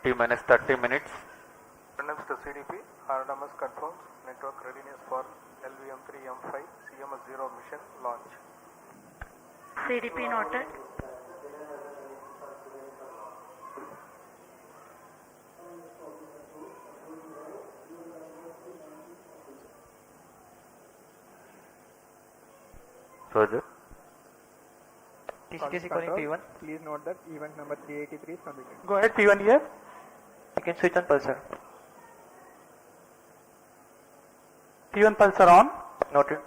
T minus 30 minutes. Returns to CDP. RMS confirms network readiness for LVM3M5 CMS-0 mission launch. CDP noted. Roger. TCTC calling P1. Please note that event number 383 is submitted. Go ahead, P1 here. You can switch on pulsar. P1 pulsar on. Noted.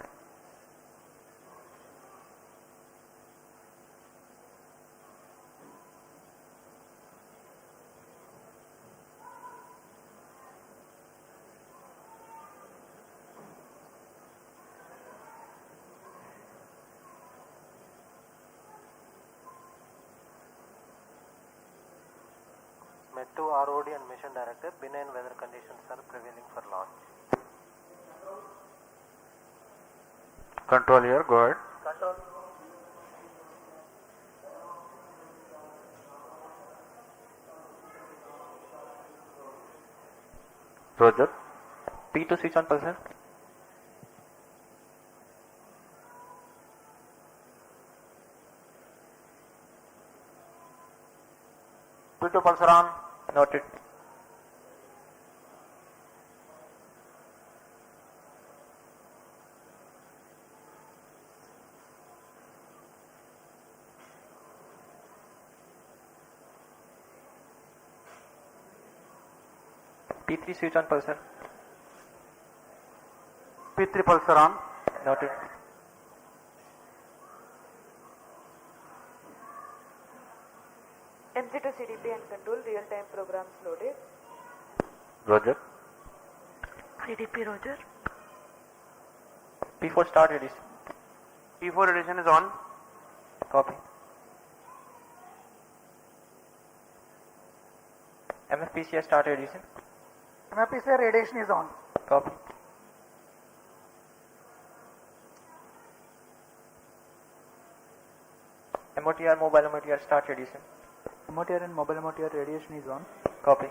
MET2 ROD and mission director, benign weather conditions are prevailing for launch. Control here, go ahead. Control. Roger. P2 switch on pulsar. P2 pulsar on. Noted. P3 switch on pulsar. P3 pulsar on. Noted. MC2 CDP and control real-time programs loaded. Roger. CDP Roger. P4 start edition. P4 edition is on. Copy. MFPCI start edition. MFPCI radiation is on. Copy. MOTR mobile MOTR start edition. MOTR and mobile MOTR radiation is on. Copy.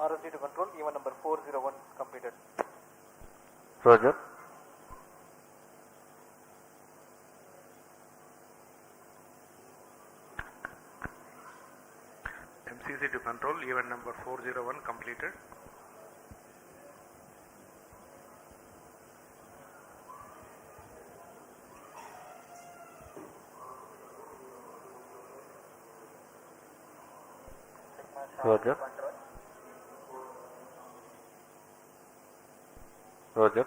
RSD to control, event number 401 completed. Roger. MCC to control, event number 401 completed. Roger. Roger.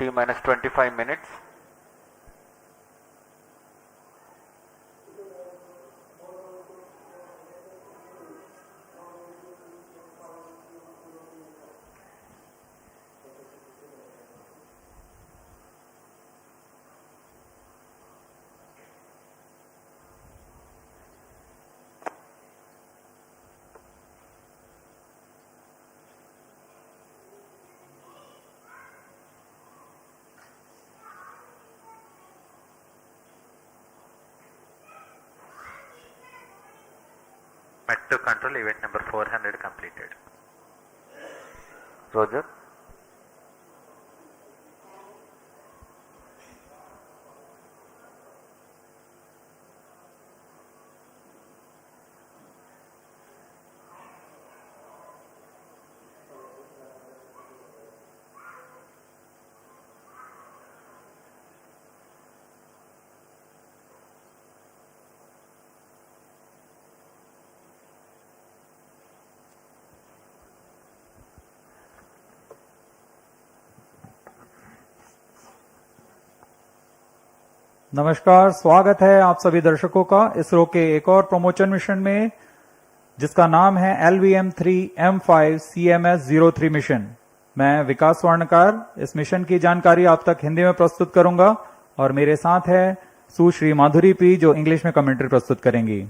T minus 25 minutes. Met to control event number 400 completed. Roger. नमस्कार, स्वागत है आप सभी दर्शकों का इसरो के एक और प्रमोशन मिशन में जिसका नाम है LVM-3M5 CMS-03 मिशन। मैं विकास स्वर्णकार इस मिशन की जानकारी आप तक हिंदी में प्रस्तुत करूंगा और मेरे साथ है सुश्री माधुरी पी जो इंग्लिश में कमेंट्री प्रस्तुत करेंगी।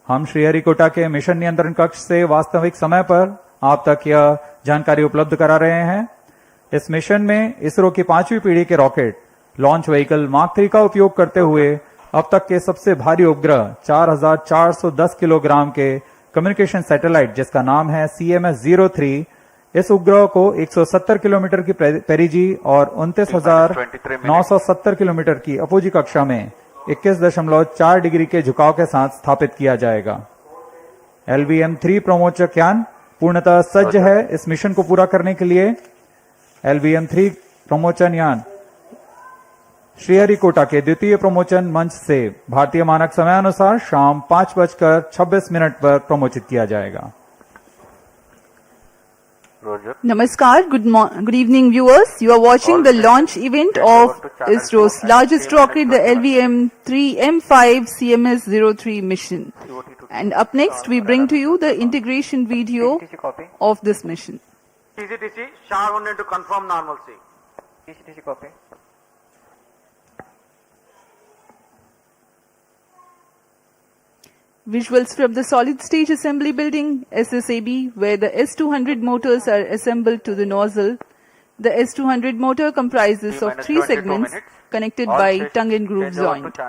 हम श्रीहरिकोटा के मिशन नियंत्रण कक्ष से वास्तविक समय पर आप तक यह जानकारी उपलब्ध करा रहे हैं। इस मिशन में इसरो की 5वीं पीढ़ी के रॉकेट लॉन्च व्हीकल मार्क 3 का उपयोग करते हुए अब तक के सबसे भारी उपग्रह 4410 किलोग्राम के कम्युनिकेशन सैटेलाइट जिसका नाम है CMS-03 इस उपग्रह को 170 किलोमीटर की पेरिजी और 29,970 किलोमीटर की अपोजी कक्षा में 21.4 डिग्री के झुकाव के साथ स्थापित किया जाएगा। LVM-3 प्रमोचक यान पूर्णतः सज्ज है इस मिशन को पूरा करने के लिए। LVM-3 प्रमोचन यान श्रीहरिकोटा के द्वितीय प्रमोचन मंच से भारतीय मानक समयानुसार शाम 5:26 पर प्रमोचित किया जाएगा। Roger. Namaskar, good evening viewers. You are watching the launch event of ISRO's largest rocket, the LVM-3M5 CMS-03 mission. And up next, we bring to you the integration video of this mission. TCTC, SHA wanted to confirm normalcy. TCTC copy. Visuals from the solid stage assembly building, SSAB, where the S200 motors are assembled to the nozzle. The S200 motor comprises of 3 segments connected by tongue and groove joint.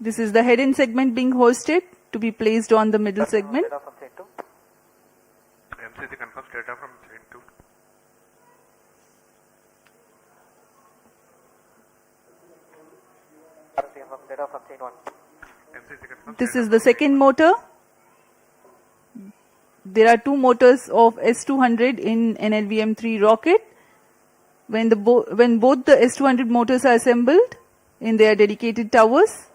This is the head end segment being hoisted to be placed on the middle segment. MCC confirms data from chain 2. This is the second motor. There are 2 motors of S200 in an LVM-3 rocket. When both the S200 motors are assembled in their dedicated towers,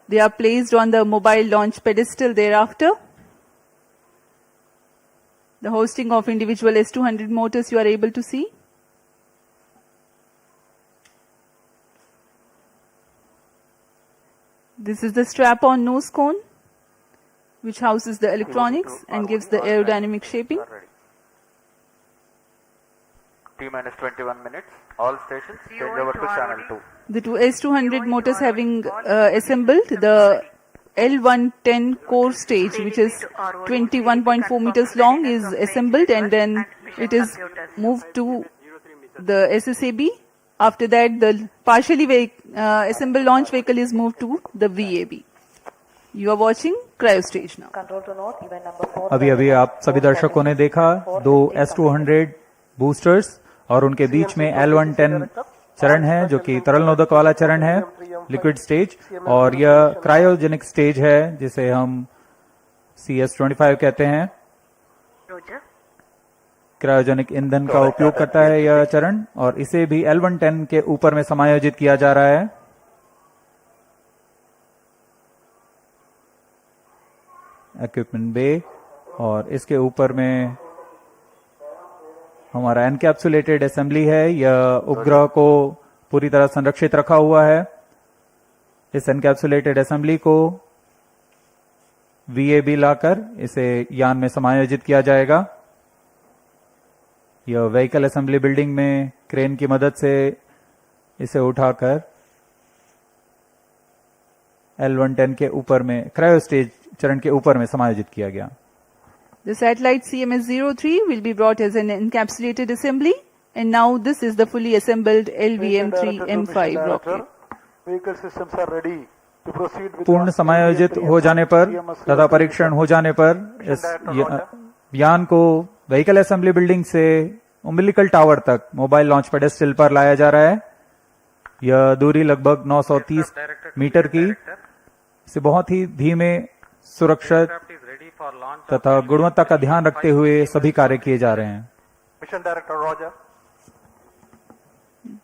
they are placed on the mobile launch pedestal thereafter. The hoisting of individual S200 motors you are able to see. This is the strap-on nose cone, which houses the electronics and gives the aerodynamic shaping. T minus 21 minutes. All stations change over to channel 2. The 2 S200 motors having assembled, the L110 core stage, which is 21.4 meters long, is assembled and then it is moved to the SSAB. After that, the partially assembled launch vehicle is moved to the VAB. You are watching cryo stage now. Control to note, event number 4. अभी आप सभी दर्शकों ने देखा 2 S200 boosters और उनके बीच में L110 चरण है जो कि तरल नोदक वाला चरण है, लिक्विड स्टेज, और यह क्रायोजेनिक स्टेज है जिसे हम CS-25 कहते हैं। रोजर क्रायोजेनिक ईंधन का उपयोग करता है यह चरण और इसे भी L110 के ऊपर में समायोजित किया जा रहा है। इक्विपमेंट बे और इसके ऊपर में हमारा एनकैप्सुलेटेड असेंबली है। यह उपग्रह को पूरी तरह संरक्षित रखा हुआ है। इस एनकैप्सुलेटेड असेंबली को VAB लाकर इसे यान में समायोजित किया जाएगा। यह व्हीकल असेंबली बिल्डिंग में क्रेन की मदद से इसे उठाकर L110 के ऊपर में क्रायो स्टेज चरण के ऊपर में समायोजित किया गया। The satellite CMS-03 will be brought as an encapsulated assembly, and now this is the fully assembled LVM-3M5 rocket. Vehicle systems are ready to proceed with पूर्ण समायोजित हो जाने पर तथा परीक्षण हो जाने पर इस यान को व्हीकल असेंबली बिल्डिंग से उम्बिलिकल टावर तक मोबाइल लॉन्च पेडेस्टल पर लाया जा रहा है। यह दूरी लगभग 930 मीटर की इसे बहुत ही धीमे, सुरक्षित तथा गुणवत्ता का ध्यान रखते हुए सभी कार्य किए जा रहे हैं। Mission Director Roger.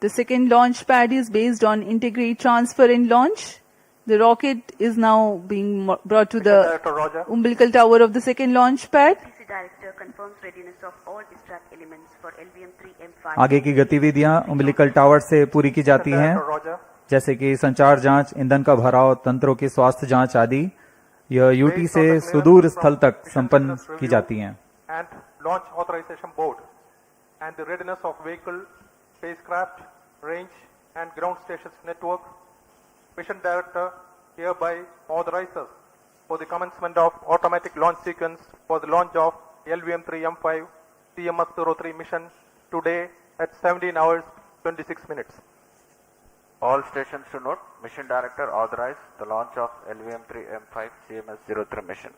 The second launch pad is based on integrate, transfer and launch. The rocket is now being brought to the Director Roger. umbilical tower of the second launch pad. PC Director confirms readiness of all distract elements for LVM-3M5. आगे की गतिविधियां उम्बिलिकल tower से पूरी की जाती हैं, Director Roger. जैसे कि संचार जांच, ईंधन का भराव, तंत्रों की स्वास्थ्य जांच आदि। यह यूटी से सुदूर स्थल तक संपन्न की जाती हैं। And launch authorization board and the readiness of vehicle, spacecraft, range and ground stations network. Mission Director hereby authorizes for the commencement of automatic launch sequence for the launch of LVM-3M5 CMS-03 mission today at 17 hours 26 minutes. All stations to note, Mission Director authorized the launch of LVM-3M5 CMS-03 mission.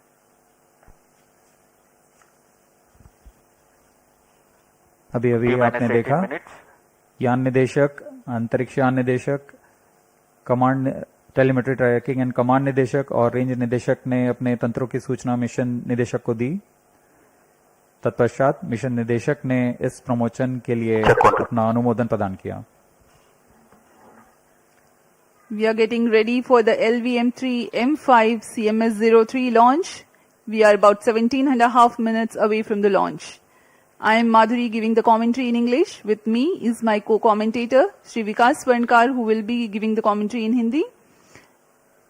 अभी अभी T-minus आपने 18 देखा minutes. यान निदेशक, अंतरिक्ष यान निदेशक, command telemetry tracking and command निदेशक और रेंज निदेशक ने अपने तंत्रों की सूचना मिशन निदेशक को दी। तत्पश्चात मिशन निदेशक ने इस प्रमोशन के लिए अपना अनुमोदन प्रदान किया। We are getting ready for the LVM-3M5 CMS-03 launch. We are about 17.5 minutes away from the launch. I am Madhuri giving the commentary in English. With me is my co-commentator, Sri Vikas Swarnkar, who will be giving the commentary in Hindi.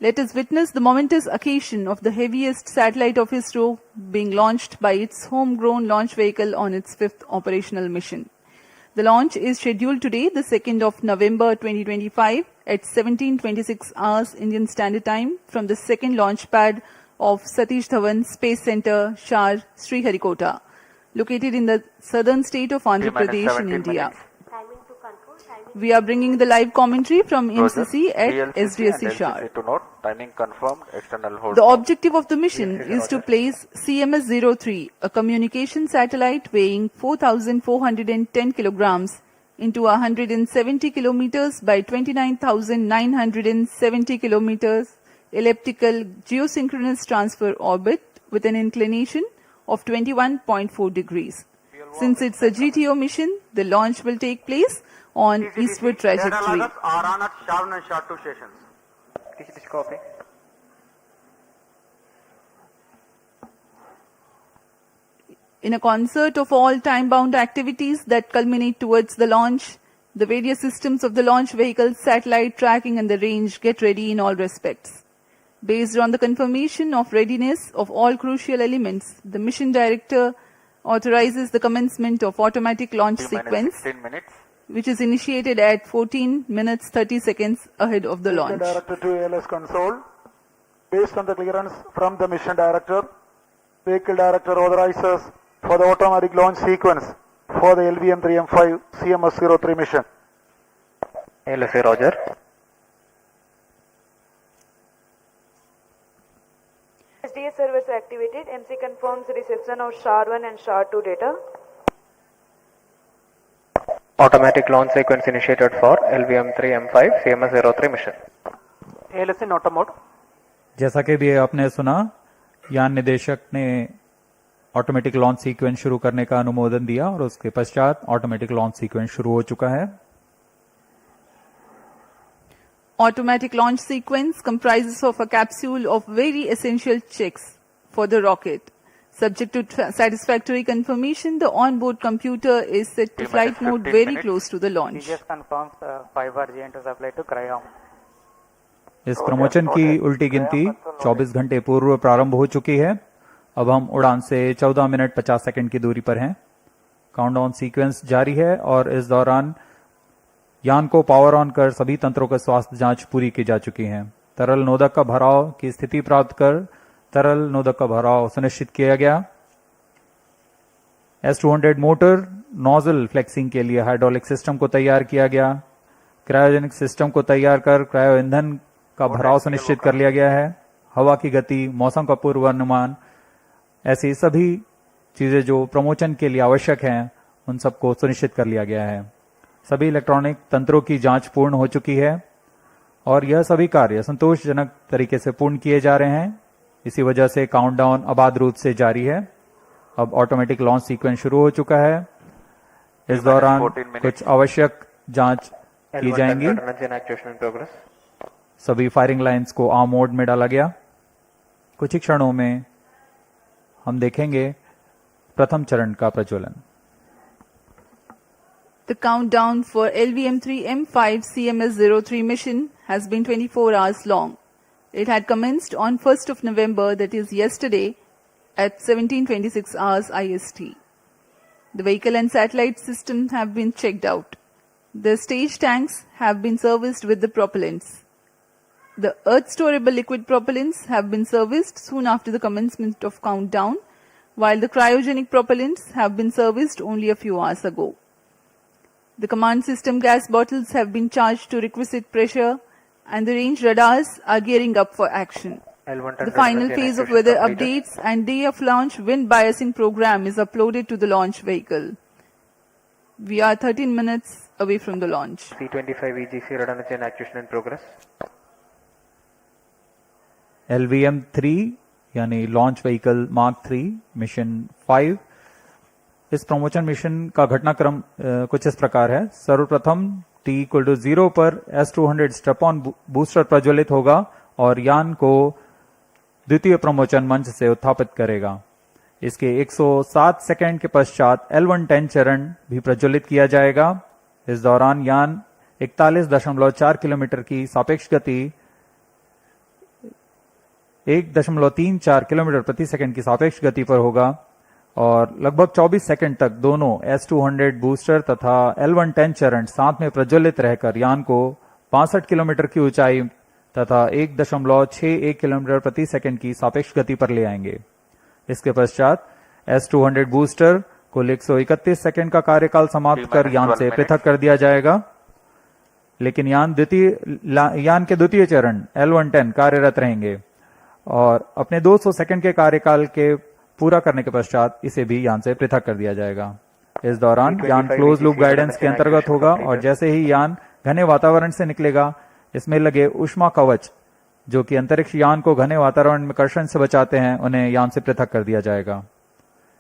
Let us witness the momentous occasion of the heaviest satellite of ISRO being launched by its homegrown launch vehicle on its 5th operational mission. The launch is scheduled today, the 2nd of November 2025 at 17:26 hours Indian Standard Time from the second launch pad of Satish Dhawan Space Center, Shar, Sriharikota, located in the southern state of Andhra T-minus Pradesh in 17 India. minutes. We are bringing the live commentary from Roger. MCC at DLCC SDSC and Shar. LCC to note, timing confirmed, external hold. The objective of the mission is to place CMS-03, a communication satellite weighing 4,410 kilograms, into a 170 kilometers by 29,970 kilometers elliptical geosynchronous transfer orbit with an inclination of 21.4 degrees. Since it's a GTO mission, the launch will take place on eastward trajectory. are on at Shar 1 and Shar 2 stations. Copy. In a concert of all time-bound activities that culminate towards the launch, the various systems of the launch vehicle, satellite tracking and the range get ready in all respects. Based on the confirmation of readiness of all crucial elements, the mission director authorizes the commencement of automatic launch T-minus sequence, 16 minutes. which is initiated at 14 minutes 30 seconds ahead of the launch. Director to ALS console. Based on the clearance from the mission director, vehicle director authorizes for the automatic launch sequence for the LVM-3M5 CMS-03 mission. LSA Roger. SDS servers are activated. MC confirms reception of SHAR 1 and SHAR 2 data. Automatic launch sequence initiated for LVM-3M5 CMS-03 mission. ALS in auto mode. जैसा कि भी आपने सुना, यान निदेशक ने automatic launch sequence शुरू करने का अनुमोदन दिया और उसके पश्चात ऑटोमेटिक लॉन्च सीक्वेंस शुरू हो चुका है। Automatic launch sequence comprises of a capsule of very essential checks for the rocket. Subject to satisfactory confirmation, the onboard computer is set to flight mode very close to the launch. CGS confirms 5 bar GN to supply to Cryom. इस promotion की उल्टी गिनती 24 घंटे पूर्व प्रारंभ हो चुकी है। अब हम उड़ान से 14 मिनट 50 सेकंड की दूरी पर हैं। काउंटडाउन सीक्वेंस जारी है और इस दौरान यान को पावर ऑन कर सभी तंत्रों का स्वास्थ्य जांच पूरी की जा चुकी है। तरल नोदक का भराव की स्थिति प्राप्त कर तरल नोदक का भराव सुनिश्चित किया गया। S200 मोटर नोजल फ्लेक्सिंग के लिए हाइड्रोलिक सिस्टम को तैयार किया गया। क्रायोजेनिक सिस्टम को तैयार कर क्रायो ईंधन का भराव सुनिश्चित कर लिया गया है। हवा की गति, मौसम का पूर्वानुमान, ऐसी सभी चीजें जो प्रमोशन के लिए आवश्यक हैं, उन सबको सुनिश्चित कर लिया गया है। सभी इलेक्ट्रॉनिक तंत्रों की जांच पूर्ण हो चुकी है और यह सभी कार्य संतोषजनक तरीके से पूर्ण किए जा रहे हैं। इसी वजह से काउंटडाउन अबाध रूप से जारी है। अब ऑटोमेटिक लॉन्च सीक्वेंस शुरू हो चुका है। इस दौरान कुछ आवश्यक जांच की जाएंगी। सभी फायरिंग लाइंस को आर्म मोड में डाला गया। कुछ ही क्षणों में हम देखेंगे प्रथम चरण का प्रज्वलन। The countdown for LVM-3M5 CMS-03 mission has been 24 hours long. It had commenced on 1st of November, that is yesterday, at 17:26 hours IST. The vehicle and satellite systems have been checked out. The stage tanks have been serviced with the propellants. The earth-storable liquid propellants have been serviced soon after the commencement of countdown, while the cryogenic propellants have been serviced only a few hours ago. The command system gas bottles have been charged to requisite pressure, and the range radars are gearing up for action. The final phase of weather updates and day of launch wind biasing program is uploaded to the launch vehicle. We are 13 minutes away from the launch. C25 EGC radar chain activation in progress. LVM-3 यानी launch vehicle mark 3 mission 5। इस promotion mission का घटनाक्रम कुछ इस प्रकार है। सर्वप्रथम T=0 पर S200 स्ट्रैप-ऑन बूस्टर प्रज्वलित होगा और यान को द्वितीय प्रमोशन मंच से उत्थापित करेगा। इसके 107 सेकंड के पश्चात L110 चरण भी प्रज्वलित किया जाएगा। इस दौरान यान 41.4 किलोमीटर की सापेक्ष गति 1.34 किलोमीटर प्रति सेकंड की सापेक्ष गति पर होगा और लगभग 24 सेकंड तक दोनों S200 बूस्टर तथा L110 चरण साथ में प्रज्वलित रहकर यान को 65 किलोमीटर की ऊंचाई तथा 1.61 किलोमीटर प्रति सेकंड की सापेक्ष गति पर ले आएंगे। इसके पश्चात S200 बूस्टर कुल 131 सेकंड का कार्यकाल समाप्त कर यान से पृथक कर दिया जाएगा, लेकिन यान के द्वितीय चरण L110 कार्यरत रहेंगे और अपने 200 सेकंड के कार्यकाल के पूरा करने के पश्चात इसे भी यान से पृथक कर दिया जाएगा। इस दौरान यान क्लोज लूप गाइडेंस के अंतर्गत होगा और जैसे ही यान घने वातावरण से निकलेगा, इसमें लगे ऊष्मा कवच जो कि अंतरिक्ष यान को घने वातावरण में कर्षण से बचाते हैं, उन्हें यान से पृथक कर दिया जाएगा।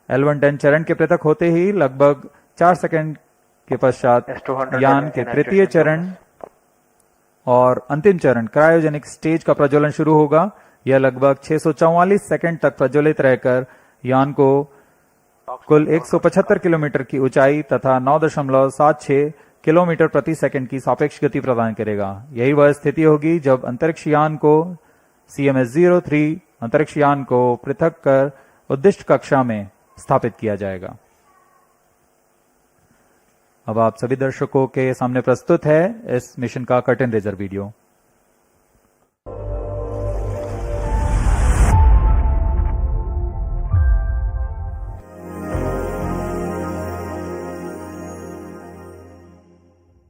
L110 चरण के पृथक होते ही लगभग 4 सेकंड के पश्चात यान के तृतीय चरण और अंतिम चरण क्रायोजेनिक स्टेज का प्रज्वलन शुरू होगा। यह लगभग 644 सेकंड तक प्रज्वलित रहकर यान को कुल 175 किलोमीटर की ऊंचाई तथा 9.76 किलोमीटर प्रति सेकंड की सापेक्ष गति प्रदान करेगा। यही वह स्थिति होगी जब अंतरिक्ष यान को CMS-03 अंतरिक्ष यान को पृथक कर उद्दिष्ट कक्षा में स्थापित किया जाएगा। अब आप सभी दर्शकों के सामने प्रस्तुत है इस मिशन का curtain raiser video.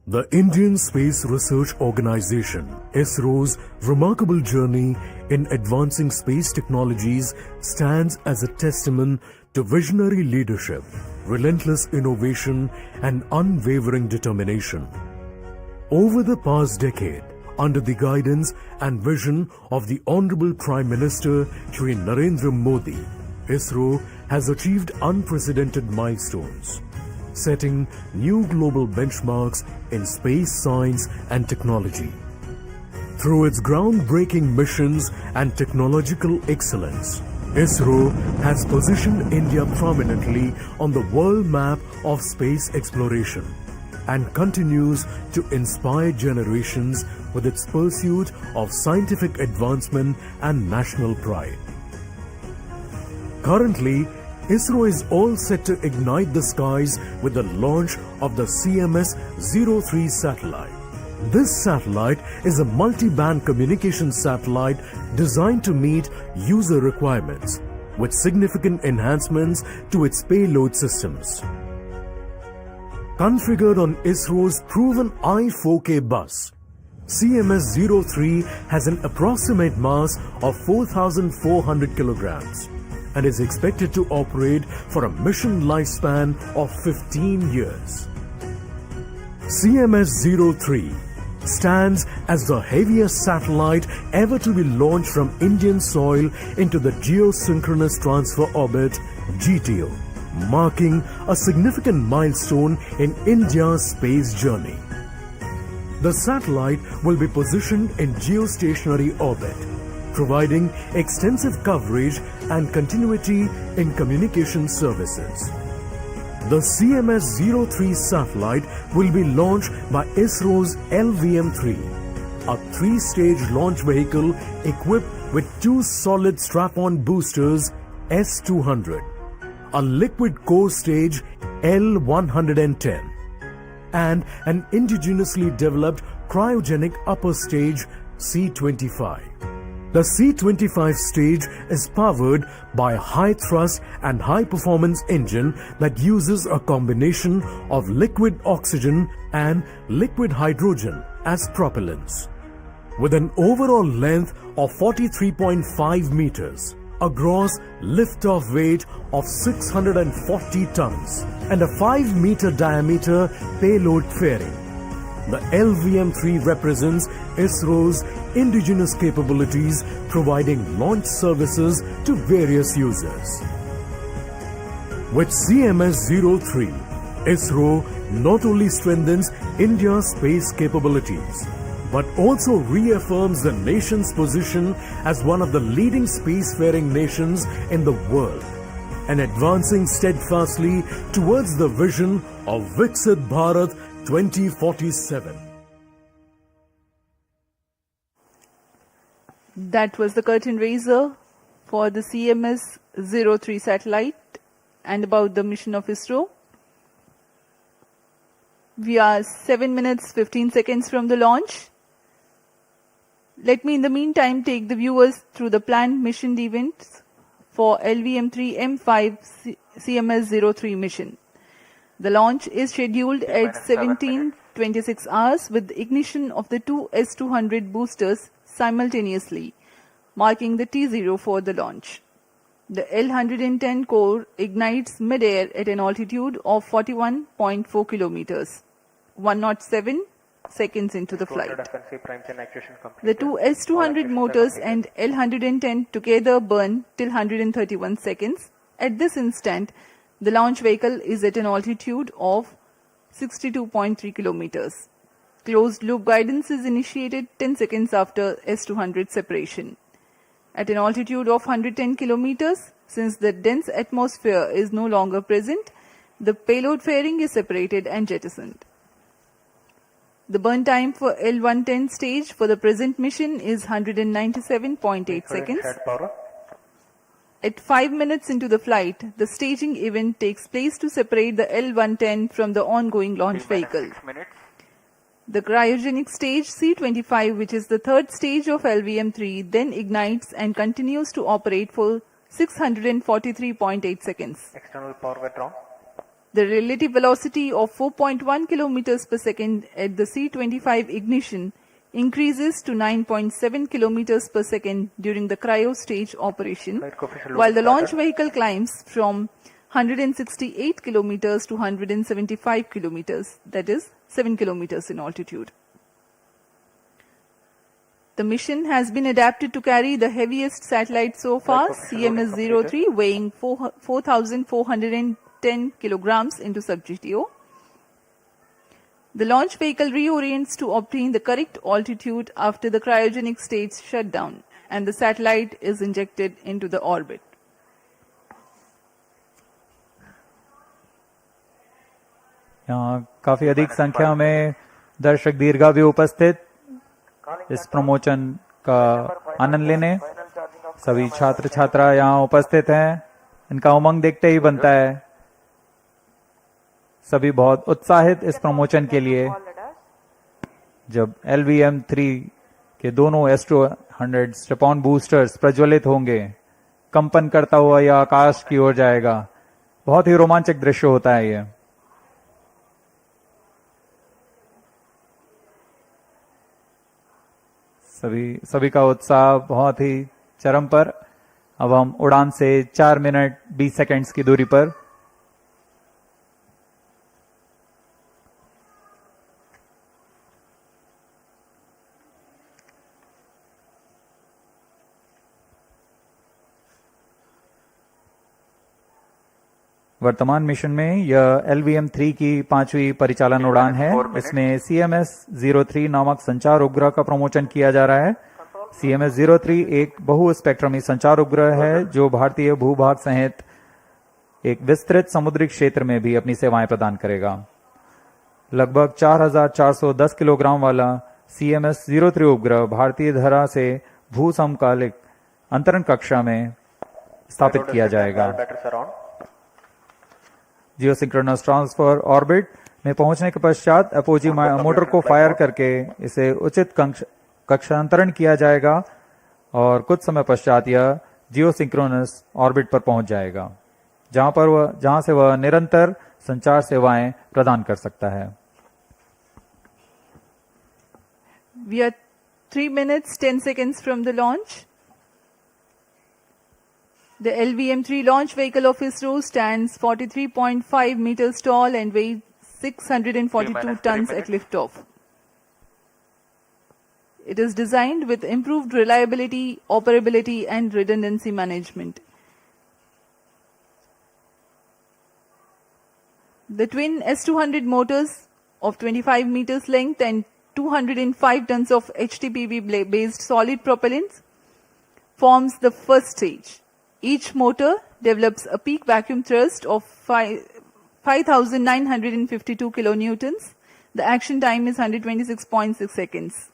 The Indian Space Research Organization, ISRO's remarkable journey in advancing space technologies stands as a testament to visionary leadership, relentless innovation, and unwavering determination. Over the past decade, under the guidance and vision of the Honorable Prime Minister Shri Narendra Modi, ISRO has achieved unprecedented milestones, setting new global benchmarks in space science and technology. Through its groundbreaking missions and technological excellence, ISRO has positioned India prominently on the world map of space exploration and continues to inspire generations with its pursuit of scientific advancement and national pride. Currently, ISRO is all set to ignite the skies with the launch of the CMS-03 satellite. This satellite is a multi-band communication satellite designed to meet user requirements with significant enhancements to its payload systems. Configured on ISRO's proven I-4K bus, CMS-03 has an approximate mass of 4,400 kilograms and is expected to operate for a mission lifespan of 15 years. CMS-03 stands as the heaviest satellite ever to be launched from Indian soil into the Geosynchronous Transfer Orbit (GTO), marking a significant milestone in India's space journey. The satellite will be positioned in geostationary orbit, providing extensive coverage and continuity in communication services. The CMS-03 satellite will be launched by ISRO's LVM-3, a three-stage launch vehicle equipped with two solid strap-on boosters S-200, a liquid core stage L-110, and an indigenously developed cryogenic upper stage C-25. The C-25 stage is powered by a high-thrust and high-performance engine that uses a combination of liquid oxygen and liquid hydrogen as propellants. With an overall length of 43.5 meters, a gross lift-off weight of 640 tons, and a 5-meter diameter payload fairing, the LVM-3 represents ISRO's indigenous capabilities, providing launch services to various users. With CMS-03, ISRO not only strengthens India's space capabilities, but also reaffirms the nation's position as one of the leading spacefaring nations in the world, and advancing steadfastly towards the vision of Viksit Bharat 2047. That was the curtain raiser for the CMS-03 satellite and about the mission of ISRO. We are 7 minutes 15 seconds from the launch. Let me in the meantime take the viewers through the planned mission events for LVM-3 M5 CMS-03 mission. The launch is scheduled at 17:26 hours with the ignition of the two S-200 boosters simultaneously, marking the T0 for the launch. The L-110 core ignites mid-air at an altitude of 41.4 kilometers, 107 seconds into the flight. The two S-200 motors and L-110 together burn till 131 seconds. At this instant, the launch vehicle is at an altitude of 62.3 kilometers. Closed loop guidance is initiated 10 seconds after S-200 separation. At an altitude of 110 kilometers, since the dense atmosphere is no longer present, the payload fairing is separated and jettisoned. The burn time for L-110 stage for the present mission is 197.8 seconds. At 5 minutes into the flight, the staging event takes place to separate the L-110 from the ongoing launch vehicle. The cryogenic stage C-25, which is the third stage of LVM-3, then ignites and continues to operate for 643.8 seconds. External power withdrawn. The relative velocity of 4.1 kilometers per second at the C-25 ignition increases to 9.7 kilometers per second during the cryo stage operation, while the launch vehicle climbs from 168 kilometers to 175 kilometers, that is 7 kilometers in altitude. The mission has been adapted to carry the heaviest satellite so far, CMS-03, weighing 4,410 kilograms into sub-GTO. The launch vehicle reorients to obtain the correct altitude after the cryogenic stage shutdown, and the satellite is injected into the orbit. यहाँ काफी अधिक संख्या में दर्शक दीर्घा भी उपस्थित इस प्रमोशन का आनंद लेने। सभी छात्र छात्रा यहाँ उपस्थित हैं। इनका उमंग देखते ही बनता है। सभी बहुत उत्साहित इस प्रमोशन के लिए। जब LVM3 के दोनों S200 स्टेपॉन बूस्टर्स प्रज्वलित होंगे, कंपन करता हुआ यह आकाश की ओर जाएगा। बहुत ही रोमांचक दृश्य होता है ये। सभी का उत्साह बहुत ही चरम पर। अब हम उड़ान से 4 मिनट 20 सेकंड्स की दूरी पर। वर्तमान मिशन में यह LVM3 की 5वीं परिचालन उड़ान है। इसमें CMS-03 नामक संचार उपग्रह का प्रमोशन किया जा रहा है। CMS-03 एक बहुस्पेक्ट्रमी संचार उपग्रह है जो भारतीय भूभाग सहित एक विस्तृत समुद्री क्षेत्र में भी अपनी सेवाएं प्रदान करेगा। लगभग 4,410 किलोग्राम वाला CMS-03 उपग्रह भारतीय धरा से भू समकालिक अंतरण कक्षा में स्थापित किया जाएगा। जियोसिंक्रोनस ट्रांसफर ऑर्बिट में पहुंचने के पश्चात अपोजी मोटर को फायर करके इसे उचित कक्षांतरण किया जाएगा और कुछ समय पश्चात यह जियोसिंक्रोनस ऑर्बिट पर पहुंच जाएगा, जहां से वह निरंतर संचार सेवाएं प्रदान कर सकता है। We are 3 minutes 10 seconds from the launch. The LVM-3 launch vehicle of ISRO stands 43.5 meters tall and weighs 642 tons at liftoff. It is designed with improved reliability, operability, and redundancy management. The twin S200 motors of 25 meters length and 205 tons of HTPV-based solid propellants forms the first stage. Each motor develops a peak vacuum thrust of 5,952 kilonewtons. The action time is 126.6 seconds.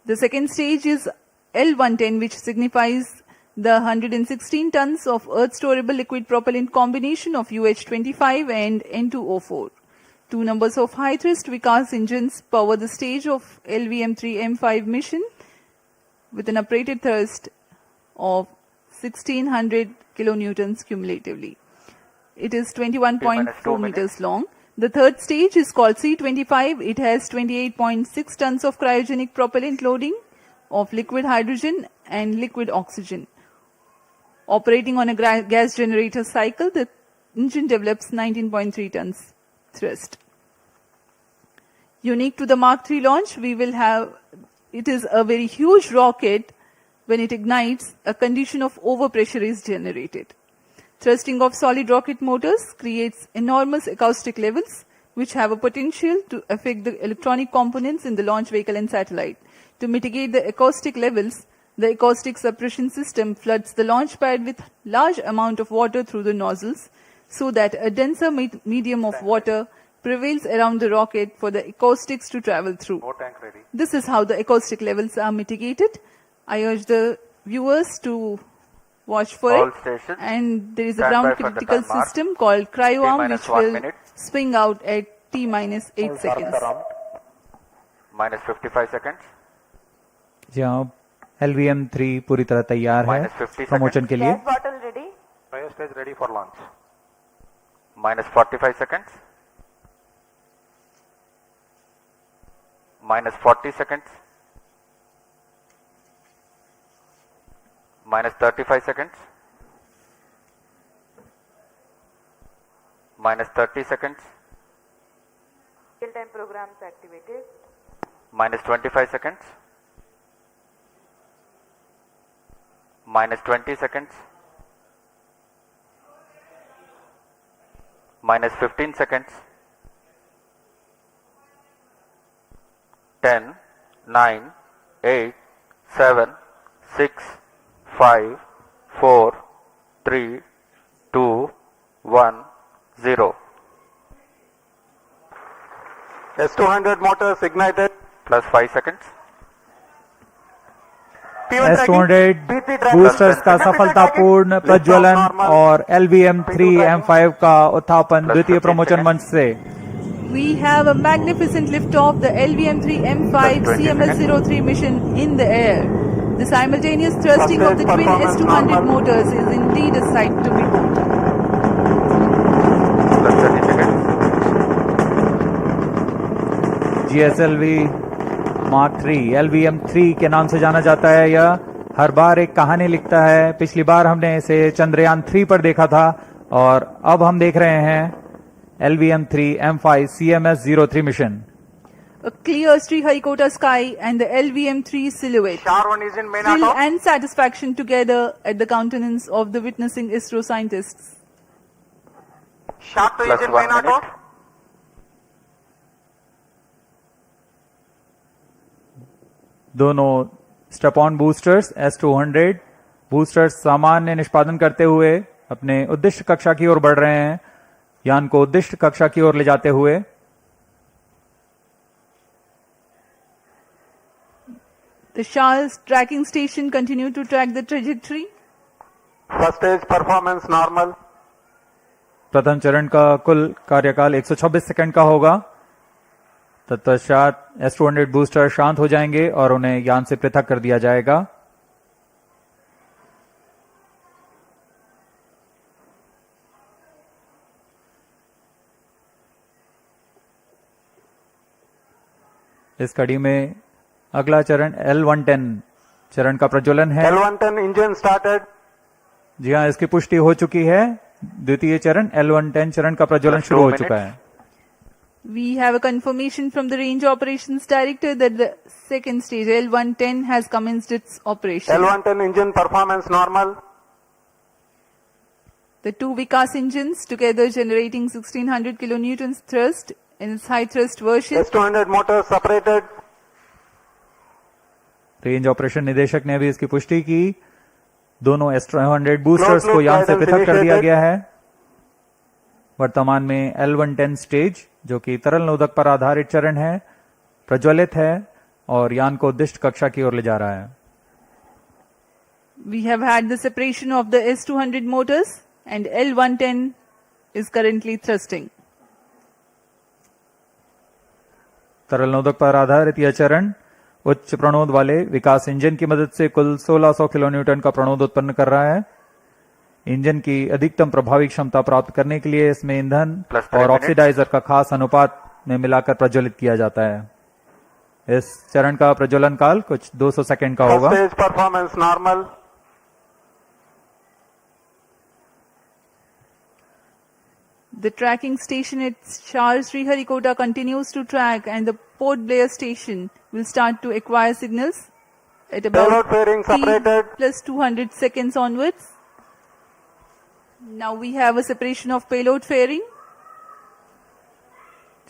The second stage is L110, which signifies the 116 tons of earth-storable liquid propellant combination of UH-25 and N2O4. Two numbers of high-thrust Vikas engines power the stage of LVM-3 M5 mission with an operated thrust of 1600 kilonewtons cumulatively. It is 21.4 meters long. The third stage is called C25. It has 28.6 tons of cryogenic propellant loading of liquid hydrogen and liquid oxygen. Operating on a gas generator cycle, the engine develops 19.3 tons thrust. Unique to the Mark III launch, it is a very huge rocket. When it ignites, a condition of overpressure is generated. Thrusting of solid rocket motors creates enormous acoustic levels, which have a potential to affect the electronic components in the launch vehicle and satellite. To mitigate the acoustic levels, the acoustic suppression system floods the launch pad with large amount of water through the nozzles, so that a denser medium of water prevails around the rocket for the acoustics to travel through. This is how the acoustic levels are mitigated. I urge the viewers to watch for All it. stations, And there is a stand ground by for the critical time mark. system called cryo-arm, T-minus which 1 will minute. swing out at T-minus 8 seconds. minus 55 seconds. जी हाँ, LVM3 पूरी तरह तैयार है Minus 50 promotion के लिए। Gas bottle ready. Cryo stage ready for launch. minus 45 seconds. minus 40 seconds. minus 35 seconds. minus 30 seconds. Real-time programs activated. minus 25 seconds. minus 20 seconds. minus 15 seconds. 10, 9, 8, 7, 6, 5, 4, 3, 2, 1. 0. S200 motors ignited. Plus 5 seconds. S200 boosters का सफलतापूर्ण प्रज्वलन और LVM-3M5 का उत्थापन द्वितीय प्रमोचन मंच से। We have a magnificent liftoff, the LVM-3M5 CMS-03 mission in the air. The simultaneous thrusting of the twin S200 motors is indeed a sight to behold. Plus 30 seconds. GSLV Mark 3 LVM-3 के नाम से जाना जाता है। यह हर बार एक कहानी लिखता है। पिछली बार हमने इसे चंद्रयान 3 पर देखा था और अब हम देख रहे हैं LVM-3M5 CMS-03 mission. A clear Sriharikota sky and the LVM-3 silhouette. SHAR-1 is in main Thrill auto. and satisfaction together at the countenance of the witnessing ISRO scientists. SHAR-2 Plus is in 1 main auto. minute. दोनों step on boosters S200 boosters सामान्य निष्पादन करते हुए अपने उद्दिष्ट कक्षा की ओर बढ़ रहे हैं। यान को उद्दिष्ट कक्षा की ओर ले जाते हुए The SHAR's tracking station continued to track the trajectory. First stage performance normal. प्रथम चरण का कुल कार्यकाल 126 सेकंड का होगा। तत्पश्चात S200 बूस्टर शांत हो जाएंगे और उन्हें यान से पृथक कर दिया जाएगा। इस कड़ी में अगला चरण L110 चरण का प्रज्वलन है। L110 engine started. जी हाँ, इसकी पुष्टि हो चुकी है। द्वितीय चरण L110 चरण का प्रज्वलन शुरू हो चुका है। We have a confirmation from the Range Operations Director that the second stage L110 has commenced its operation. L110 engine performance normal. The two Vikas engines together generating 1600 kilonewtons thrust in its high thrust version. S200 motors separated. Range operation निदेशक ने भी इसकी पुष्टि की। दोनों S200 boosters को यान से पृथक कर दिया गया है। वर्तमान में L110 स्टेज जो कि तरल नोदक पर आधारित चरण है प्रज्वलित है और यान को उद्दिष्ट कक्षा की ओर ले जा रहा है। We have had the separation of the S200 motors and L110 is currently thrusting. तरल नोदक पर आधारित यह चरण उच्च प्रणोद वाले विकास इंजन की मदद से कुल 1600 किलोन्यूटन का प्रणोद उत्पन्न कर रहा है। इंजन की अधिकतम प्रभावी क्षमता प्राप्त करने के लिए इसमें ईंधन और ऑक्सीडाइजर का खास अनुपात में मिलाकर प्रज्वलित किया जाता है। इस चरण का प्रज्वलन काल कुछ 200 सेकंड का होगा। First stage performance normal. The tracking station at Shar Sriharikota continues to track and the Port Blair station will start to acquire signals at about Payload fairing T separated. plus 200 seconds onwards. Now we have a separation of payload fairing.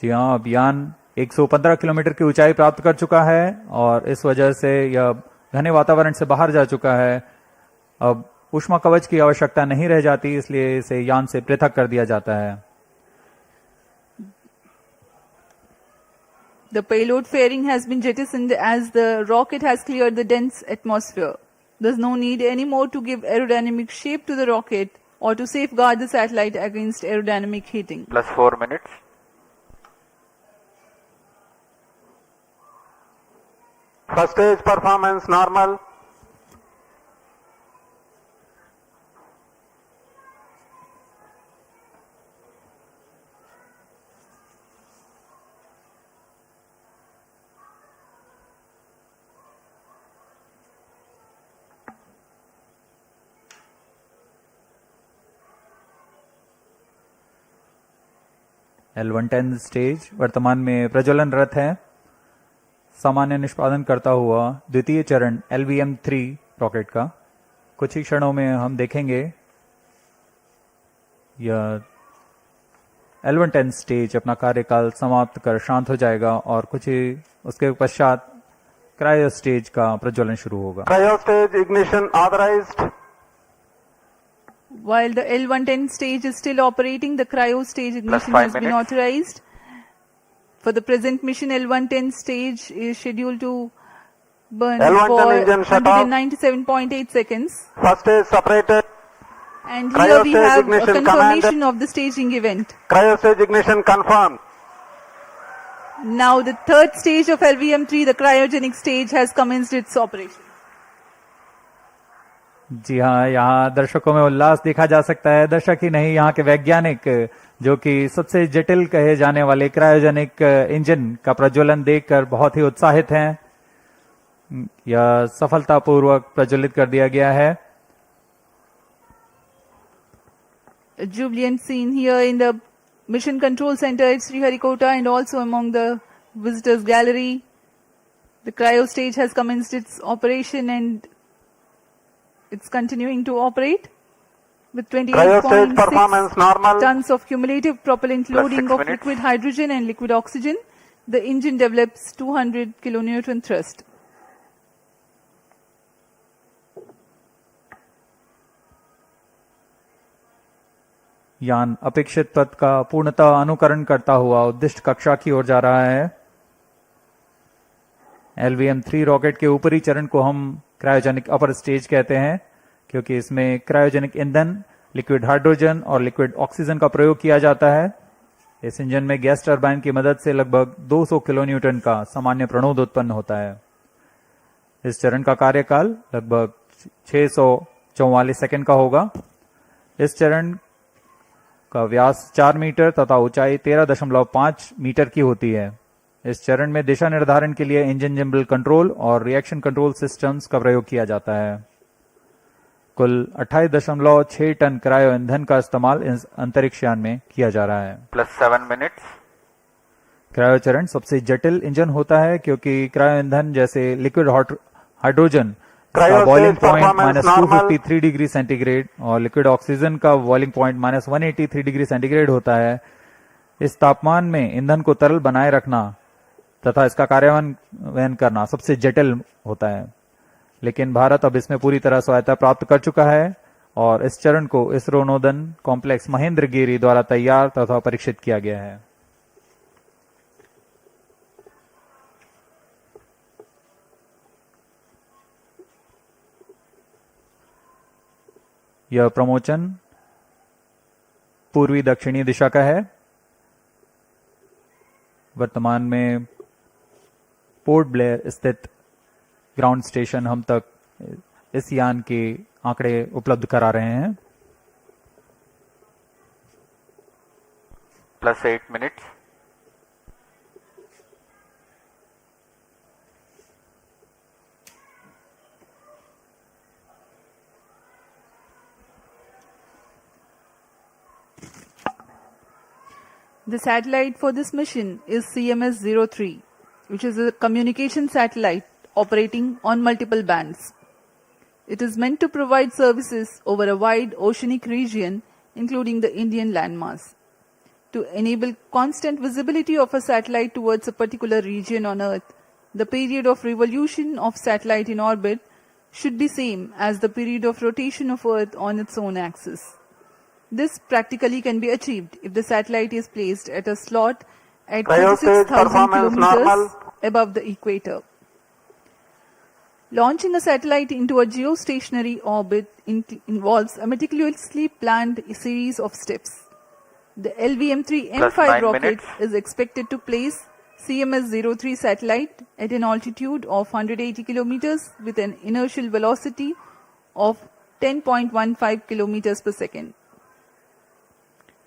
जी हाँ, अब यान 115 kilometre की ऊंचाई प्राप्त कर चुका है और इस वजह से यह घने वातावरण से बाहर जा चुका है। अब ऊष्मा कवच की आवश्यकता नहीं रह जाती, इसलिए इसे यान से पृथक कर दिया जाता है। The payload fairing has been jettisoned as the rocket has cleared the dense atmosphere. There's no need anymore to give aerodynamic shape to the rocket or to safeguard the satellite against aerodynamic heating. Plus 4 minutes. First stage performance normal. L110 stage वर्तमान में प्रज्वलनरत है। सामान्य निष्पादन करता हुआ द्वितीय चरण LVM-3 rocket का कुछ ही क्षणों में हम देखेंगे। यह L110 स्टेज अपना कार्यकाल समाप्त कर शांत हो जाएगा और कुछ ही उसके पश्चात क्रायो स्टेज का प्रज्वलन शुरू होगा। Cryo stage ignition authorized. While the L110 stage is still operating, the cryo stage ignition 5 has been minutes. authorized. For the present mission, L110 stage is scheduled to burn L110 for engine shut off. 197.8 seconds. First stage separated. And Cryo here we stage have a ignition confirmation of the staging event. Cryo stage ignition confirmed. Now the third stage of LVM3, the cryogenic stage, has commenced its operation. जी हाँ, यहाँ दर्शकों में उल्लास देखा जा सकता है। दर्शक ही नहीं, यहाँ के वैज्ञानिक जो कि सबसे जटिल कहे जाने वाले क्रायोजेनिक इंजन का प्रज्वलन देखकर बहुत ही उत्साहित हैं। यह सफलतापूर्वक प्रज्वलित कर दिया गया है। A jubilant scene here in the Mission Control Center at Sriharikota and also among the visitors gallery. The cryo stage has commenced its operation and it's continuing to operate with Cryo stage performance 28.6 normal. tons of cumulative propellant Plus loading 6 of minutes. liquid hydrogen and liquid oxygen. The engine develops 200 kilonewton thrust. यान अपेक्षित पथ का पूर्णतः अनुकरण करता हुआ उद्दिष्ट कक्षा की ओर जा रहा है। LVM3 रॉकेट के ऊपरी चरण को हम क्रायोजेनिक अपर स्टेज कहते हैं, क्योंकि इसमें क्रायोजेनिक ईंधन, लिक्विड हाइड्रोजन और लिक्विड ऑक्सीजन का प्रयोग किया जाता है। इस इंजन में गैस टरबाइन की मदद से लगभग 200 किलोन्यूटन का सामान्य प्रणोद उत्पन्न होता है। इस चरण का कार्यकाल लगभग 644 सेकंड का होगा। इस चरण का व्यास 4 मीटर तथा ऊंचाई 13.5 मीटर की होती है। इस चरण में दिशा निर्धारण के लिए इंजन जिम्बल कंट्रोल और रिएक्शन कंट्रोल सिस्टम्स का प्रयोग किया जाता है। कुल 28.6 टन क्रायो ईंधन का इस्तेमाल इस अंतरिक्ष यान में किया जा रहा है। Plus 7 minutes. क्रायो चरण सबसे जटिल इंजन होता है, क्योंकि क्रायो ईंधन जैसे लिक्विड हाइड्रोजन का Cryo boiling stage point performance normal. -253 degree centigrade और लिक्विड ऑक्सीजन का बॉइलिंग पॉइंट -183 डिग्री सेंटीग्रेड होता है। इस तापमान में ईंधन को तरल बनाए रखना तथा इसका कार्यान्वयन करना सबसे जटिल होता है, लेकिन भारत अब इसमें पूरी तरह स्वायत्ता प्राप्त कर चुका है और इस चरण को इसरो नोदन कॉम्प्लेक्स महेंद्रगिरी द्वारा तैयार तथा परीक्षित किया गया है। यह प्रमोचन पूर्वी दक्षिणी दिशा का है। वर्तमान में पोर्ट ब्लेयर स्थित ग्राउंड स्टेशन हम तक इस यान के आंकड़े उपलब्ध करा रहे हैं। Plus 8 minutes. The satellite for this mission is CMS-03, which is a communication satellite operating on multiple bands. It is meant to provide services over a wide oceanic region, including the Indian landmass. To enable constant visibility of a satellite towards a particular region on Earth, the period of revolution of satellite in orbit should be same as the period of rotation of Earth on its own axis. This practically can be achieved if the satellite is placed at a slot at Cryo stage 36,000 performance kilometers normal. above the equator. Launching a satellite into a geostationary orbit involves a meticulously planned series of steps. The LVM-3 Plus M5 9 rocket minutes. is expected to place CMS-03 satellite at an altitude of 180 kilometers with an inertial velocity of 10.15 kilometers per second.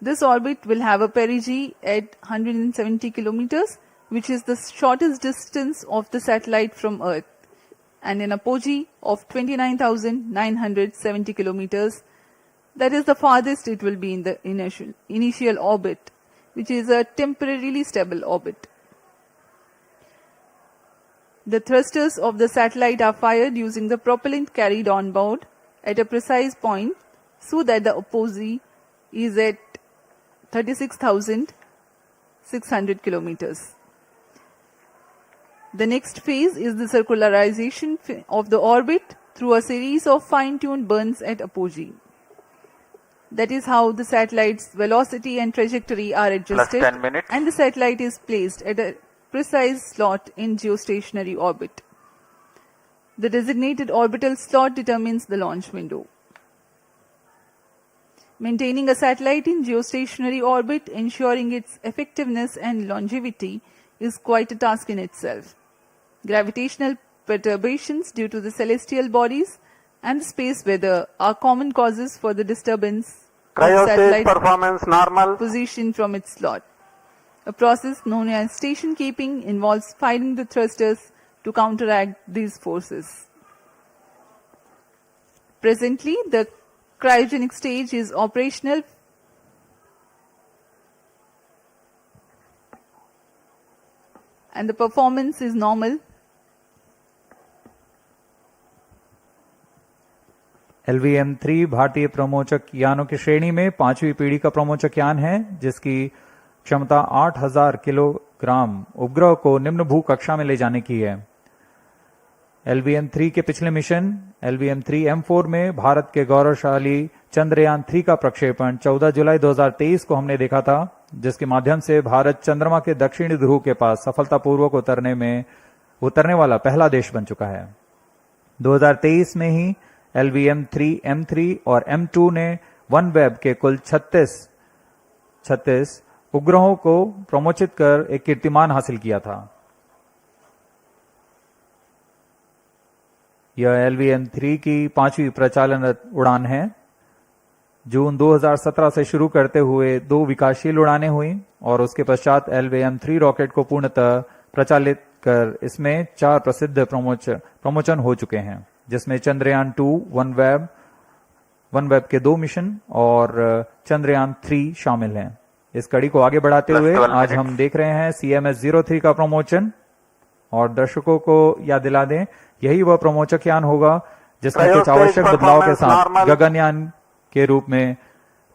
This orbit will have a perigee at 170 kilometers, which is the shortest distance of the satellite from Earth, and an apogee of 29,970 kilometers. That is the farthest it will be in the initial orbit, which is a temporarily stable orbit. The thrusters of the satellite are fired using the propellant carried on board at a precise point so that the apogee is at 36,600 kilometers. The next phase is the circularization of the orbit through a series of fine-tuned burns at apogee. That is how the satellite's velocity and trajectory are adjusted, 10 minutes. and the satellite is placed at a precise slot in geostationary orbit. The designated orbital slot determines the launch window. Maintaining a satellite in geostationary orbit, ensuring its effectiveness and longevity, is quite a task in itself. Gravitational perturbations due to the celestial bodies and the space weather are common causes for the disturbance of Cryo stage satellite performance normal. position from its slot. A process known as station keeping involves firing the thrusters to counteract these forces. Presently, the cryogenic stage is operational and the performance is normal. LVM-3 भारतीय प्रमोचक यानों की श्रेणी में 5वीं पीढ़ी का प्रमोचक यान है, जिसकी क्षमता 8000 किलोग्राम उपग्रह को निम्न भू कक्षा में ले जाने की है। LVM-3 के पिछले मिशन LVM-3 M4 में भारत के गौरवशाली चंद्रयान 3 का प्रक्षेपण 14 जुलाई 2023 को हमने देखा था, जिसके माध्यम से भारत चंद्रमा के दक्षिणी ध्रुव के पास सफलतापूर्वक उतरने वाला पहला देश बन चुका है। 2023 में ही LVM-3 M3 और M2 ने OneWeb के कुल 36 उपग्रहों को प्रमोचित कर एक कीर्तिमान हासिल किया था। यह LVM-3 की 5वीं प्रचालनरत उड़ान है। जून 2017 से शुरू करते हुए 2 विकासशील उड़ानें हुई और उसके पश्चात LVM-3 रॉकेट को पूर्णतः प्रचालित कर इसमें 4 प्रसिद्ध प्रमोचन हो चुके हैं, जिसमें चंद्रयान 2, OneWeb के 2 मिशन और चंद्रयान 3 शामिल हैं। इस कड़ी को आगे बढ़ाते हुए आज हम देख रहे हैं CMS-03 का प्रमोचन, और दर्शकों को याद दिला दें, यही वह प्रमोचक यान होगा जिसमें कुछ आवश्यक बदलाव के साथ गगनयान के रूप में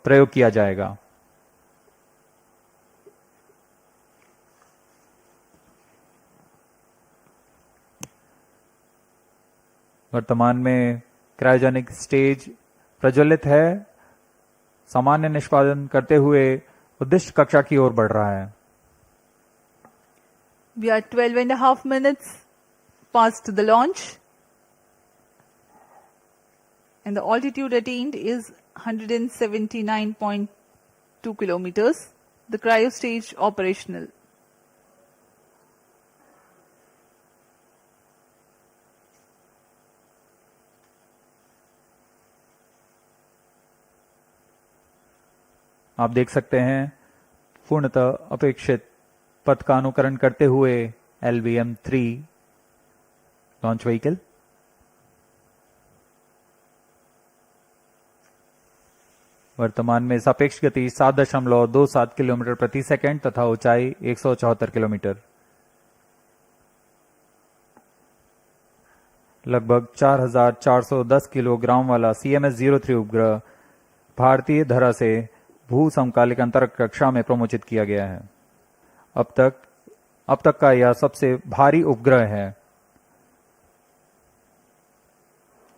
प्रयोग किया जाएगा। वर्तमान में क्रायोजेनिक स्टेज प्रज्वलित है, सामान्य निष्पादन करते हुए उद्दिष्ट कक्षा की ओर बढ़ रहा है। We are 12.5 minutes past the launch, and the altitude attained is 179.2 kilometers. The cryo stage operational. आप देख सकते हैं पूर्णतः अपेक्षित पथ का अनुकरण करते हुए LVM-3 लॉन्च व्हीकल। वर्तमान में सापेक्ष गति 7.27 किलोमीटर प्रति सेकंड तथा ऊंचाई 174 किलोमीटर। लगभग 4410 किलोग्राम वाला CMS-03 उपग्रह भारतीय धरा से भू समकालिक अंतरिक्ष कक्षा में प्रमोचित किया गया है। अब तक का यह सबसे भारी उपग्रह है।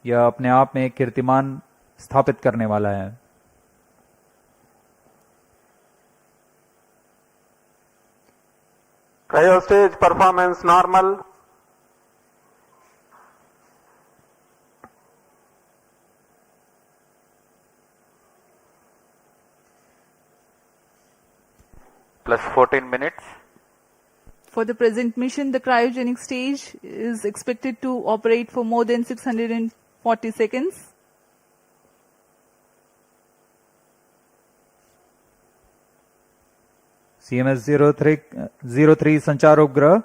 यह अपने आप में एक कीर्तिमान स्थापित करने वाला है। Cryo stage performance normal. Plus 14 minutes. For the present mission, the cryogenic stage is expected to operate for more than 640 seconds. CMS-03 संचार उपग्रह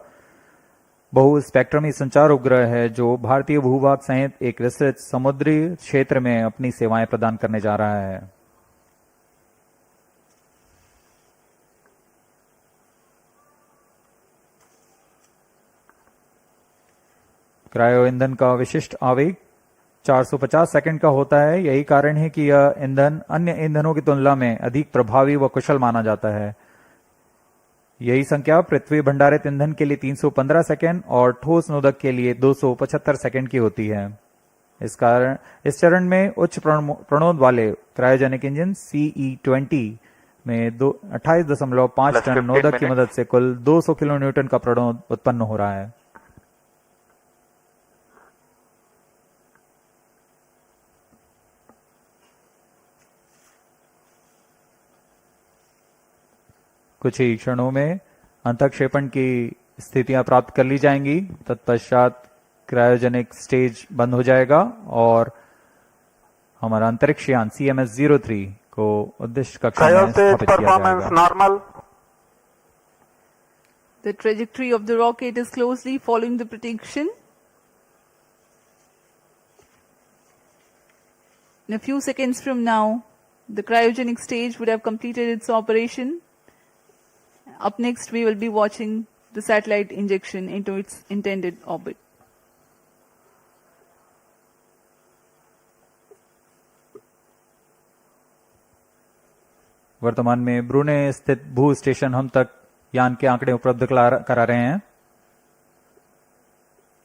बहु स्पेक्ट्रमी संचार उपग्रह है, जो भारतीय भूभाग सहित एक विस्तृत समुद्री क्षेत्र में अपनी सेवाएं प्रदान करने जा रहा है। क्रायो ईंधन का विशिष्ट आवेग 450 सेकंड का होता है। यही कारण है कि यह ईंधन अन्य ईंधनों की तुलना में अधिक प्रभावी व कुशल माना जाता है। यही संख्या पृथ्वी भंडारित ईंधन के लिए 315 सेकंड और ठोस नोदक के लिए 275 सेकंड की होती है। इस चरण में उच्च प्रणोद वाले क्रायोजेनिक इंजन CE-20 में 28.5 टन 15 नोदक की minutes. मदद से कुल 200 किलो न्यूटन का प्रणोद उत्पन्न हो रहा है। कुछ ही क्षणों में अंतक्षेपण की स्थितियां प्राप्त कर ली जाएंगी। तत्पश्चात क्रायोजेनिक स्टेज बंद हो जाएगा और हमारा अंतरिक्ष यान CMS-03 को उद्देश्य कक्षा में स्थापित किया जाएगा। normal. The trajectory of the rocket is closely following the prediction. In a few seconds from now, the cryogenic stage would have completed its operation. Up next, we will be watching the satellite injection into its intended orbit. वर्तमान में ब्रूने स्थित भू station हम तक यान के आंकड़े उपलब्ध करा रहे हैं।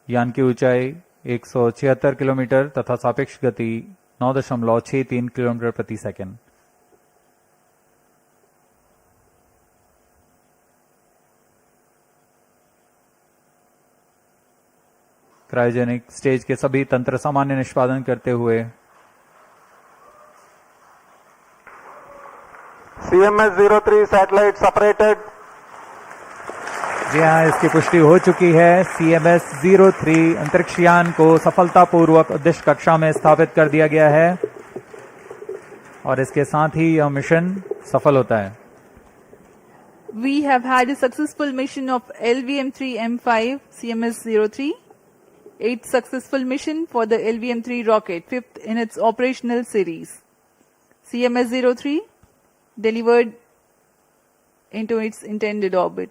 यान की ऊंचाई 176 किलोमीटर तथा सापेक्ष गति 9.63 किलोमीटर प्रति सेकंड। क्रायोजेनिक स्टेज के सभी तंत्र सामान्य निष्पादन करते हुए CMS-03 satellite separated. जी हाँ, इसकी पुष्टि हो चुकी है। CMS-03 अंतरिक्ष यान को सफलतापूर्वक उद्देश्य कक्षा में स्थापित कर दिया गया है और इसके साथ ही यह मिशन सफल होता है। We have had a successful mission of LVM-3M5 CMS-03. 8th successful mission for the LVM-3 rocket, 5th in its operational series. CMS-03 delivered into its intended orbit.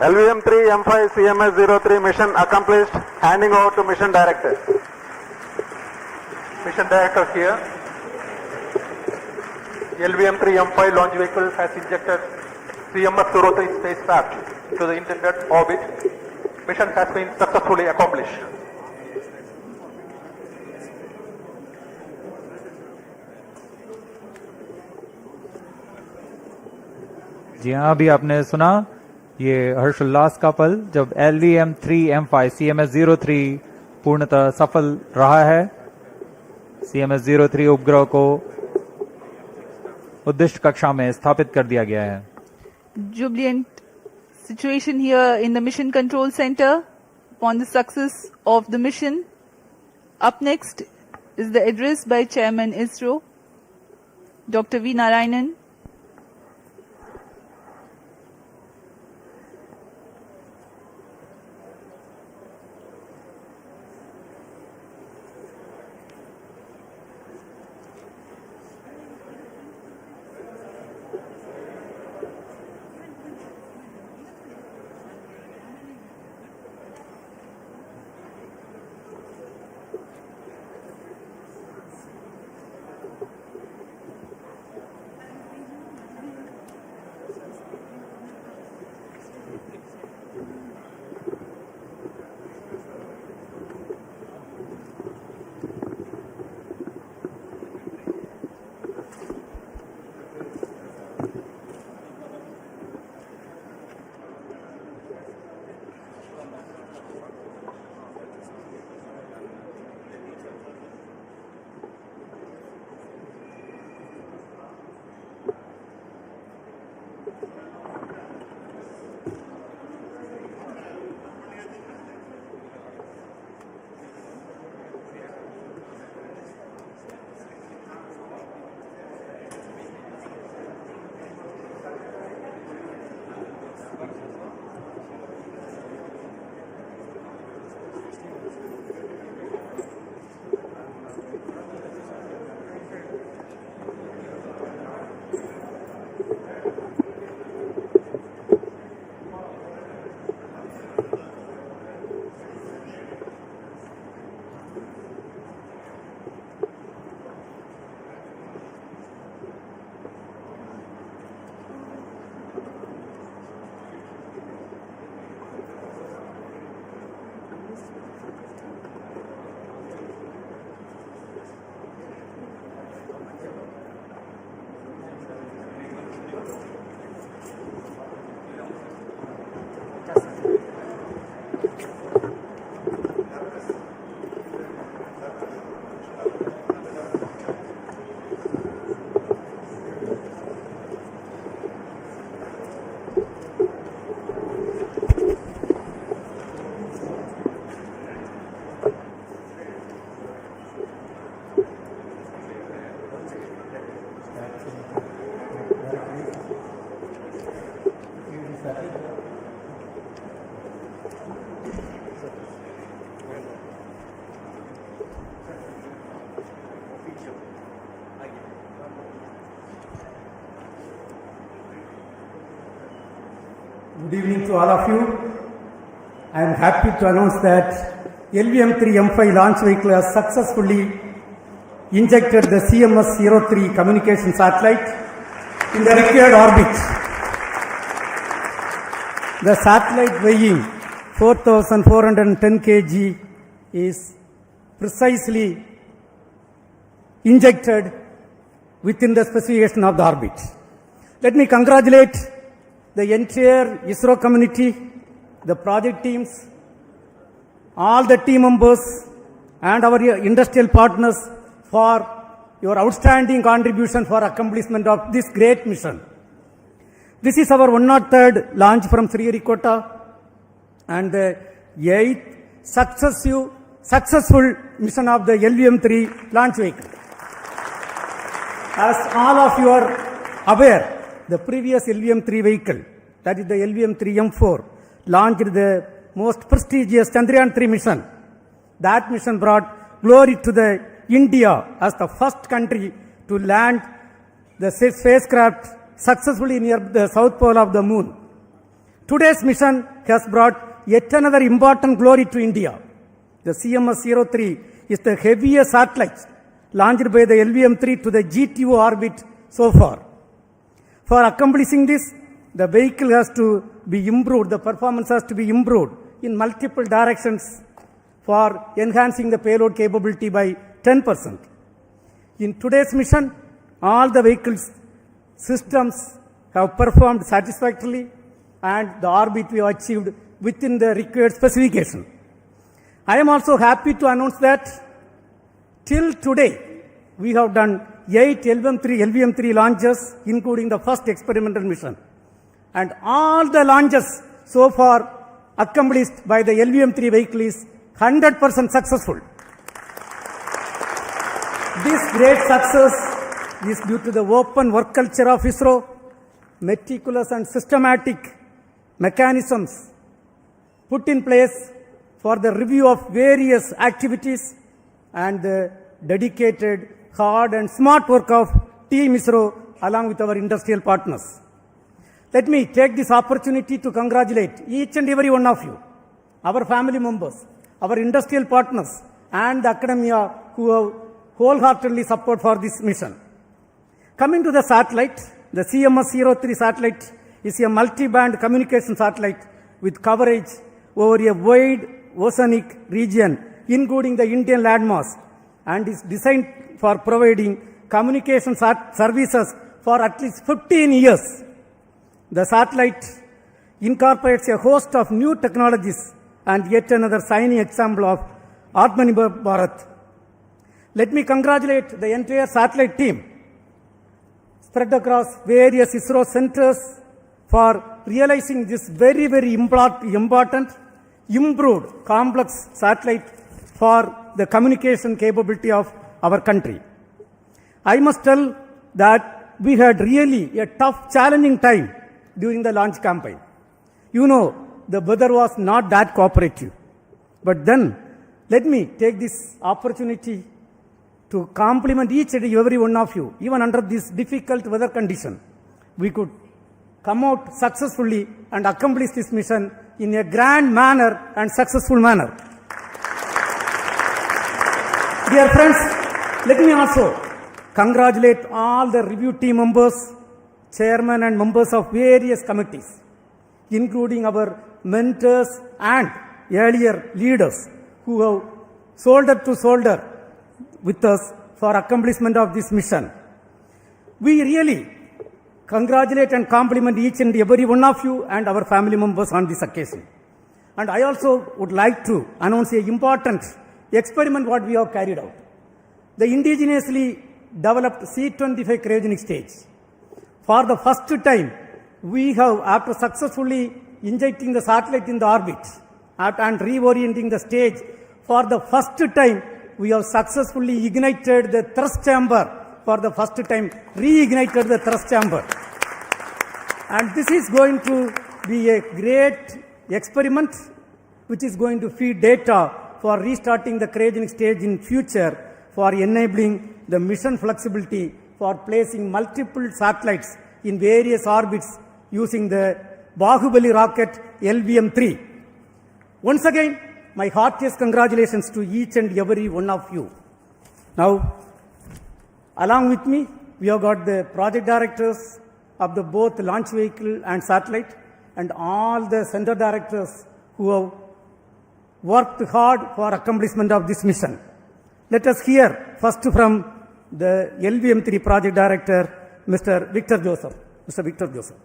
LVM-3 M5 CMS-03 mission accomplished. Handing over to mission director. Mission director here. LVM-3 M5 launch vehicle has injected CMS-03 spacecraft to the intended orbit. Mission has been successfully accomplished. जी हाँ, अभी आपने सुना ये हर्षोल्लास का पल जब LVM-3M5 CMS-03 पूर्णतः सफल रहा है। CMS-03 उपग्रह को उद्दिष्ट कक्षा में स्थापित कर दिया गया है। Jubilant situation here in the Mission Control Center upon the success of the mission. Up next is the address by Chairman ISRO, Dr. V. Narayanan. Good evening to all of you. I am happy to announce that LVM-3M5 launch vehicle has successfully injected the CMS-03 communication satellite in the required orbit. The satellite weighing 4,410 kg is precisely injected within the specification of the orbit. Let me congratulate the entire ISRO community, the project teams, all the team members and our industrial partners for your outstanding contribution for accomplishment of this great mission. This is our 103rd launch from Sriharikota and the 8th successful mission of the LVM-3 launch vehicle. As all of you are aware, the previous LVM-3 vehicle, that is the LVM-3M4, launched the most prestigious Chandrayaan-3 mission. That mission brought glory to the India as the first country to land the spacecraft successfully near the south pole of the moon. Today's mission has brought yet another important glory to India. The CMS-03 is the heaviest satellite launched by the LVM-3 to the GTO orbit so far. For accomplishing this, the vehicle has to be improved, the performance has to be improved in multiple directions for enhancing the payload capability by 10%. In today's mission, all the vehicles systems have performed satisfactorily and the orbit we have achieved within the required specification. I am also happy to announce that till today we have done 8 LVM-3 launches, including the first experimental mission. And all the launches so far accomplished by the LVM-3 vehicle is 100% successful. This great success is due to the open work culture of ISRO, meticulous and systematic mechanisms put in place for the review of various activities and the dedicated, hard and smart work of Team ISRO along with our industrial partners. Let me take this opportunity to congratulate each and every one of you, our family members, our industrial partners and the academia who have wholeheartedly support for this mission. Coming to the satellite, the CMS-03 satellite is a multi-band communication satellite with coverage over a wide oceanic region, including the Indian landmass, and is designed for providing communication services for at least 15 years. The satellite incorporates a host of new technologies and yet another shining example of Atmanirbhar Bharat. Let me congratulate the entire satellite team spread across various ISRO centers for realizing this very, very important, improved, complex satellite for the communication capability of our country. I must tell that we had really a tough, challenging time during the launch campaign. You know, the weather was not that cooperative. But then, let me take this opportunity to compliment each and every one of you. Even under this difficult weather condition, we could come out successfully and accomplish this mission in a grand manner and successful manner. Dear friends, let me also congratulate all the review team members, chairmen and members of various committees, including our mentors and earlier leaders who have shoulder to shoulder with us for accomplishment of this mission. We really congratulate and compliment each and every one of you and our family members on this occasion. And I also would like to announce an important experiment what we have carried out. The indigenously developed C-25 cryogenic stage. For the first time, we have, after successfully injecting the satellite in the orbit and reorienting the stage, for the first time, we have successfully ignited the thrust chamber. For the first time, reignited the thrust chamber. And this is going to be a great experiment which is going to feed data for restarting the cryogenic stage in future, for enabling the mission flexibility for placing multiple satellites in various orbits using the Bahubali rocket LVM-3. Once again, my heartiest congratulations to each and every one of you. Now, along with me, we have got the project directors of the both launch vehicle and satellite, and all the center directors who have worked hard for accomplishment of this mission. Let us hear first from the LVM-3 project director, Mr. Victor Joseph. Mr. Victor Joseph.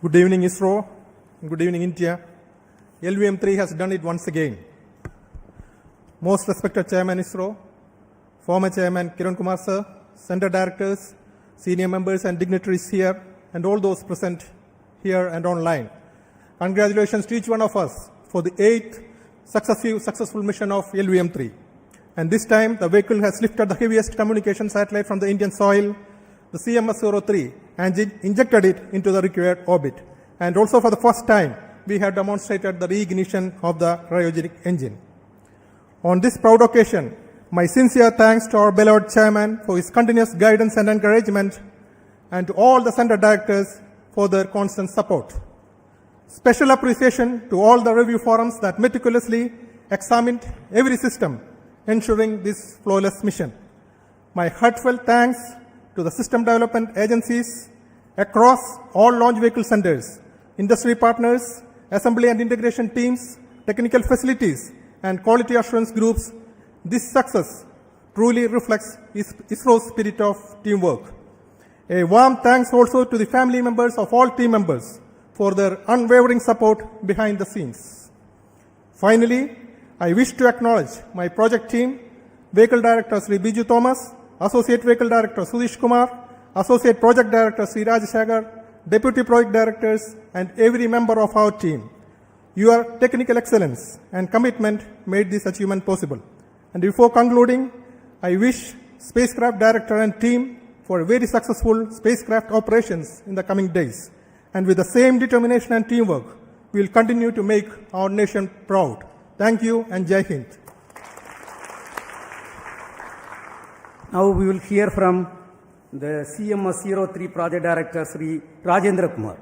Good evening, ISRO. Good evening, India. LVM-3 has done it once again. Most respected Chairman ISRO, former Chairman Kiran Kumar sir, Center Directors, senior members and dignitaries here, and all those present here and online. Congratulations to each one of us for the 8th successful mission of LVM-3. And this time, the vehicle has lifted the heaviest communication satellite from the Indian soil, the CMS-03, and injected it into the required orbit. And also for the first time, we have demonstrated the reignition of the cryogenic engine. On this proud occasion, my sincere thanks to our beloved chairman for his continuous guidance and encouragement, and to all the center directors for their constant support. Special appreciation to all the review forums that meticulously examined every system, ensuring this flawless mission. My heartfelt thanks to the system development agencies across all launch vehicle centers, industry partners, assembly and integration teams, technical facilities, and quality assurance groups. This success truly reflects ISRO's spirit of teamwork. A warm thanks also to the family members of all team members for their unwavering support behind the scenes. Finally, I wish to acknowledge my project team, Vehicle Director Sri Biju Thomas, Associate Vehicle Director Sudish Kumar, Associate Project Director Sri Raj Sagar, Deputy Project Directors, and every member of our team. Your technical excellence and commitment made this achievement possible. And before concluding, I wish Spacecraft Director and team for very successful spacecraft operations in the coming days. And with the same determination and teamwork, we will continue to make our nation proud. Thank you and Jai Hind. Now we will hear from the CMS-03 Project Director Sri Rajendra Kumar.